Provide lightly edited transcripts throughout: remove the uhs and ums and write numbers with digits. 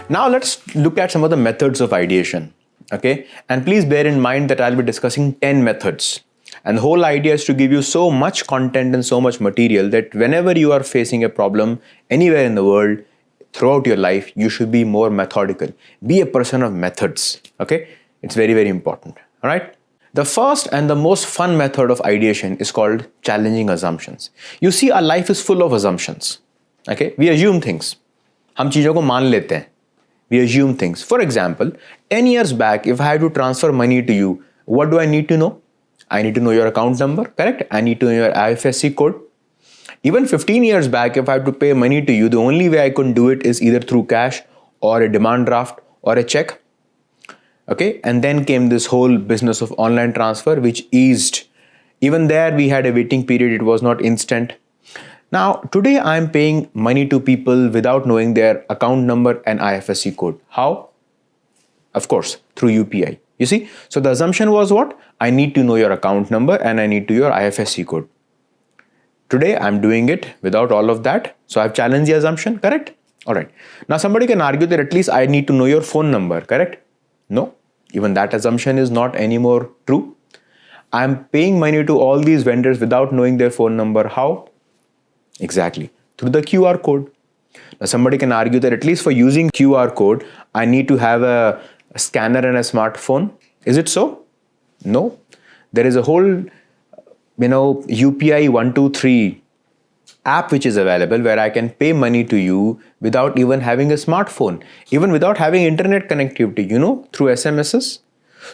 Now let's look at some of the methods of ideation. Okay, and please bear in mind that I'll be discussing 10 methods. And the whole idea is to give you so much content and so much material that whenever you are facing a problem anywhere in the world, throughout your life, you should be more methodical. Be a person of methods. Okay, it's very, very important. All right. The first and the most fun method of ideation is called challenging assumptions. You see, our life is full of assumptions. Okay, we assume things. हम चीज़ों को मान लेते हैं. We assume things. For example, 10 years back, if I had to transfer money to you, what do I need to know? I need to know your account number, correct? I need to know your IFSC code. Even 15 years back, if I had to pay money to you, the only way I could do it is either through cash or a demand draft or a check. Okay, and then came this whole business of online transfer, which eased. Even there, we had a waiting period. It was not instant. Now, today I'm paying money to people without knowing their account number and IFSC code. How? Of course, through UPI. You see? So the assumption was what? I need to know your account number and I need to know your IFSC code. Today I'm doing it without all of that. So I've challenged the assumption, correct? All right. Now somebody can argue that at least I need to know your phone number, correct? No, even that assumption is not anymore true. I'm paying money to all these vendors without knowing their phone number. How? Exactly, through the QR code. Now somebody can argue that at least for using QR code, I need to have a scanner and a smartphone. Is it so? No. There is a whole, UPI 123 app which is available where I can pay money to you without even having a smartphone, even without having internet connectivity, through SMSs.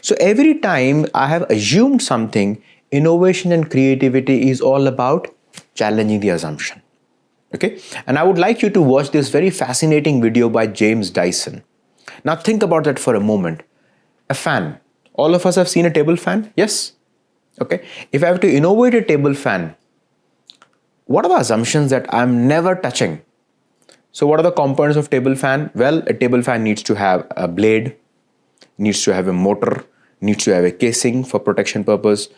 So every time I have assumed something, innovation and creativity is all about challenging the assumption. Okay, and I would like you to watch this very fascinating video by James Dyson. Now think about that for a moment. A fan. All of us have seen a table fan? Yes? Okay. If I have to innovate a table fan, what are the assumptions that I'm never touching? So what are the components of table fan? Well, a table fan needs to have a blade, needs to have a motor, needs to have a casing for protection purpose,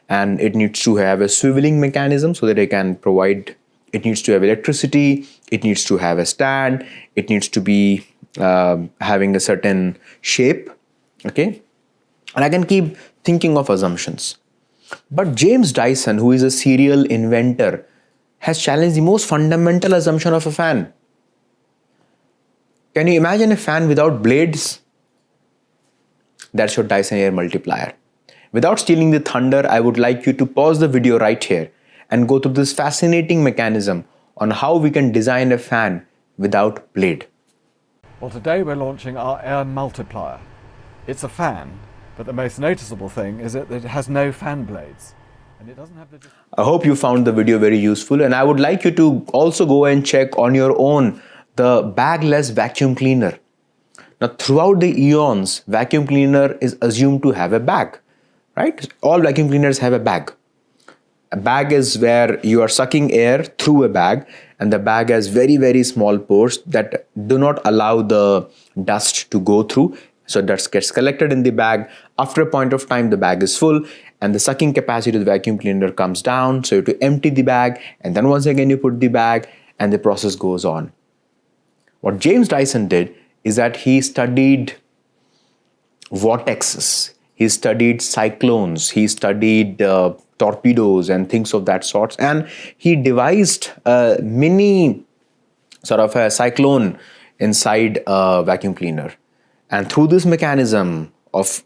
and it needs to have a swiveling mechanism so that it needs to have electricity, it needs to have a stand, it needs to be having a certain shape, okay? And I can keep thinking of assumptions. But James Dyson, who is a serial inventor, has challenged the most fundamental assumption of a fan. Can you imagine a fan without blades? That's your Dyson air multiplier. Without stealing the thunder, I would like you to pause the video right here and go through this fascinating mechanism on how we can design a fan without blade. Well, today we're launching our air multiplier. It's a fan, but the most noticeable thing is that it has no fan blades. And it doesn't have the... I hope you found the video very useful, and I would like you to also go and check on your own the bagless vacuum cleaner. Now, throughout the eons, vacuum cleaner is assumed to have a bag, right? All vacuum cleaners have a bag. A bag is where you are sucking air through a bag, and the bag has very, very small pores that do not allow the dust to go through. So dust gets collected in the bag. After a point of time, the bag is full and the sucking capacity of the vacuum cleaner comes down. So you have to empty the bag, and then once again you put the bag, and the process goes on. What James Dyson did is that he studied vortexes, he studied cyclones, he studied torpedoes and things of that sort, and he devised a mini sort of a cyclone inside a vacuum cleaner. And through this mechanism of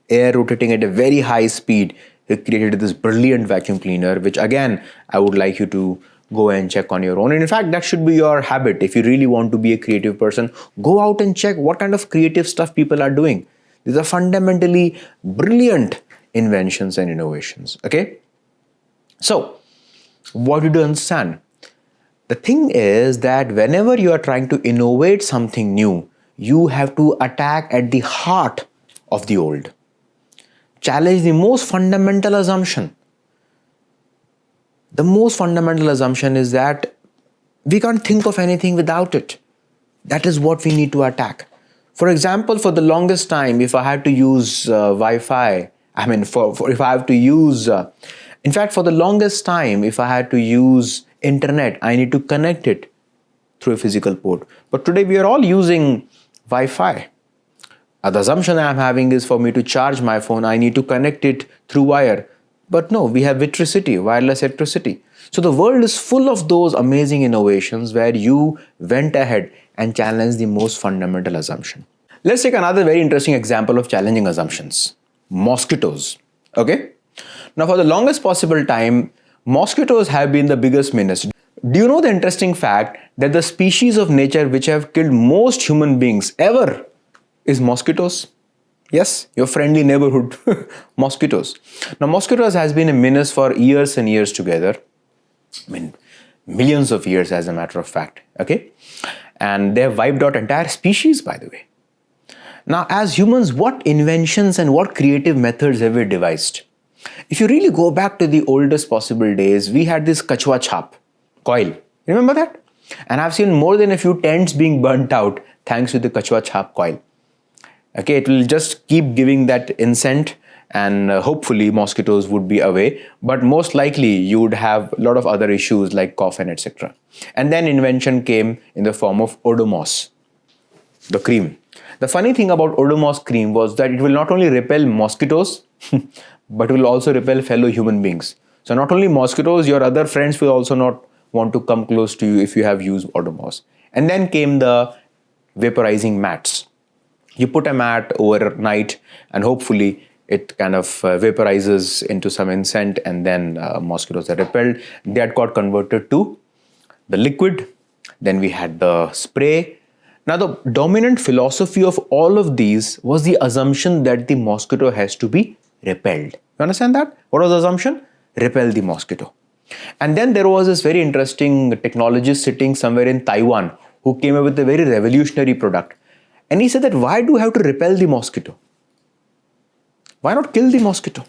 air rotating at a very high speed, he created this brilliant vacuum cleaner, which again, I would like you to go and check on your own. And in fact, that should be your habit. If you really want to be a creative person, go out and check what kind of creative stuff people are doing. These are fundamentally brilliant inventions and innovations, okay? So, what did you understand? The thing is that whenever you are trying to innovate something new, you have to attack at the heart of the old. Challenge the most fundamental assumption. The most fundamental assumption is that we can't think of anything without it. That is what we need to attack. For example, for the longest time, if I had to use Wi-Fi, if I have to use, in fact, for the longest time, if I had to use internet, I need to connect it through a physical port. But today we are all using Wi-Fi. The assumption I'm having is for me to charge my phone, I need to connect it through wire. But no, we have vitricity, wireless electricity. So the world is full of those amazing innovations where you went ahead and challenged the most fundamental assumption. Let's take another very interesting example of challenging assumptions. Mosquitoes. Okay? Now, for the longest possible time, mosquitoes have been the biggest menace. Do you know the interesting fact that the species of nature which have killed most human beings ever is mosquitoes? Yes, your friendly neighborhood mosquitoes. Now, mosquitoes has been a menace for years and years together. I mean, millions of years as a matter of fact. Okay? And they have wiped out entire species, by the way. Now, as humans, what inventions and what creative methods have we devised? If you really go back to the oldest possible days, we had this kachwa chhap coil. Remember that? And I've seen more than a few tents being burnt out thanks to the kachwa chhap coil. Okay, it will just keep giving that incense and hopefully mosquitoes would be away. But most likely you would have a lot of other issues like cough and etc. And then invention came in the form of Odomos, the cream. The funny thing about Odomos cream was that it will not only repel mosquitoes, but will also repel fellow human beings. So not only mosquitoes, your other friends will also not want to come close to you if you have used Odomos. And then came the vaporizing mats. You put a mat overnight and hopefully it kind of vaporizes into some incense and then mosquitoes are repelled. That got converted to the liquid. Then we had the spray. Now, the dominant philosophy of all of these was the assumption that the mosquito has to be repelled. You understand that? What was the assumption? Repel the mosquito. And then there was this very interesting technologist sitting somewhere in Taiwan who came up with a very revolutionary product. And he said that why do you have to repel the mosquito? Why not kill the mosquito?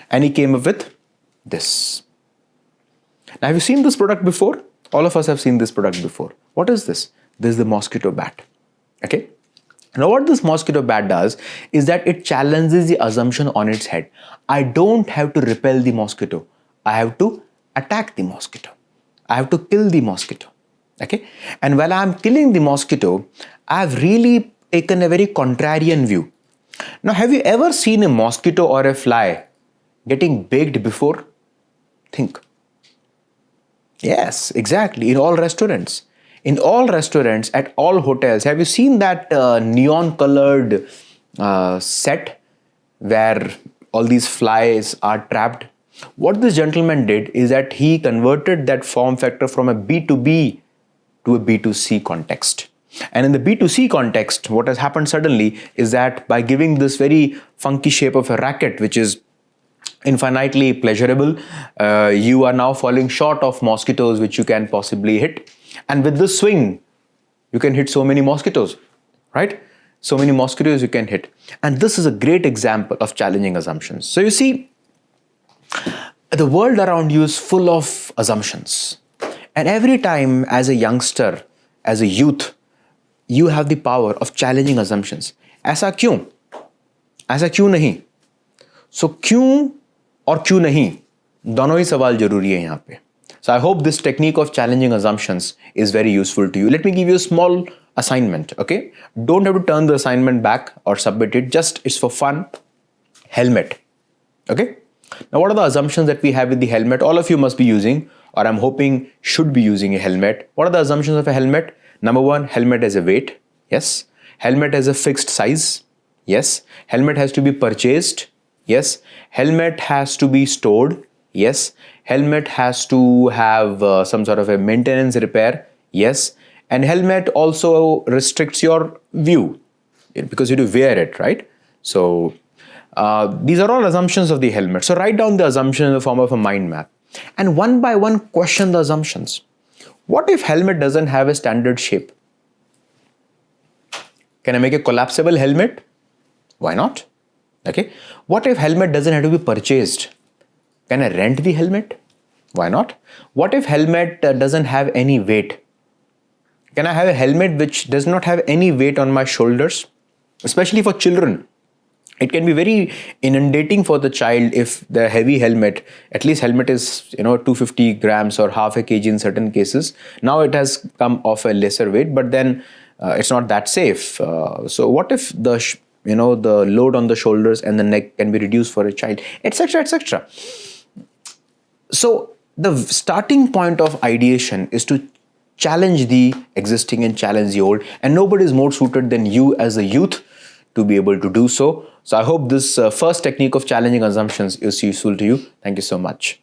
And he came up with this. Now, have you seen this product before? All of us have seen this product before. What is this? This is the mosquito bat. Okay? Now, what this mosquito bat does is that it challenges the assumption on its head. I don't have to repel the mosquito. I have to attack the mosquito. I have to kill the mosquito. Okay? And while I'm killing the mosquito, I've really taken a very contrarian view. Now, have you ever seen a mosquito or a fly getting baked before? Think. Yes, exactly. In all restaurants. In all restaurants, at all hotels, have you seen that neon colored set where all these flies are trapped? What this gentleman did is that he converted that form factor from a B2B to a B2C context. And in the B2C context, what has happened suddenly is that by giving this very funky shape of a racket, which is infinitely pleasurable, you are now falling short of mosquitoes which you can possibly hit. And with this swing, you can hit so many mosquitoes, right? So many mosquitoes you can hit. And this is a great example of challenging assumptions. So you see, the world around you is full of assumptions. And every time as a youngster, as a youth, you have the power of challenging assumptions. ऐसा क्यों? ऐसा क्यों नहीं? So क्यों और क्यों नहीं? दोनों ही सवाल जरूरी है यहाँ पे. So I hope this technique of challenging assumptions is very useful to you. Let me give you a small assignment, okay? Don't have to turn the assignment back or submit it. Just it's for fun. Helmet, okay? Now, what are the assumptions that we have with the helmet? All of you must be using, or I'm hoping should be using a helmet. What are the assumptions of a helmet? Number one, helmet has a weight. Yes. Helmet has a fixed size. Yes. Helmet has to be purchased. Yes. Helmet has to be stored. Yes. Helmet has to have some sort of a maintenance repair. Yes. And helmet also restricts your view because you do wear it, right? So these are all assumptions of the helmet. So write down the assumption in the form of a mind map and one by one question the assumptions. What if helmet doesn't have a standard shape? Can I make a collapsible helmet? Why not? Okay. What if helmet doesn't have to be purchased? Can I rent the helmet? Why not? What if helmet doesn't have any weight? Can I have a helmet which does not have any weight on my shoulders? Especially for children. It can be very inundating for the child if the heavy helmet, at least helmet is 250 grams or half a kg in certain cases. Now it has come off a lesser weight, but then it's not that safe. So what if the load on the shoulders and the neck can be reduced for a child, etc., etc. So the starting point of ideation is to challenge the existing and challenge the old, and nobody is more suited than you as a youth to be able to do so. So I hope this first technique of challenging assumptions is useful to you. Thank you so much.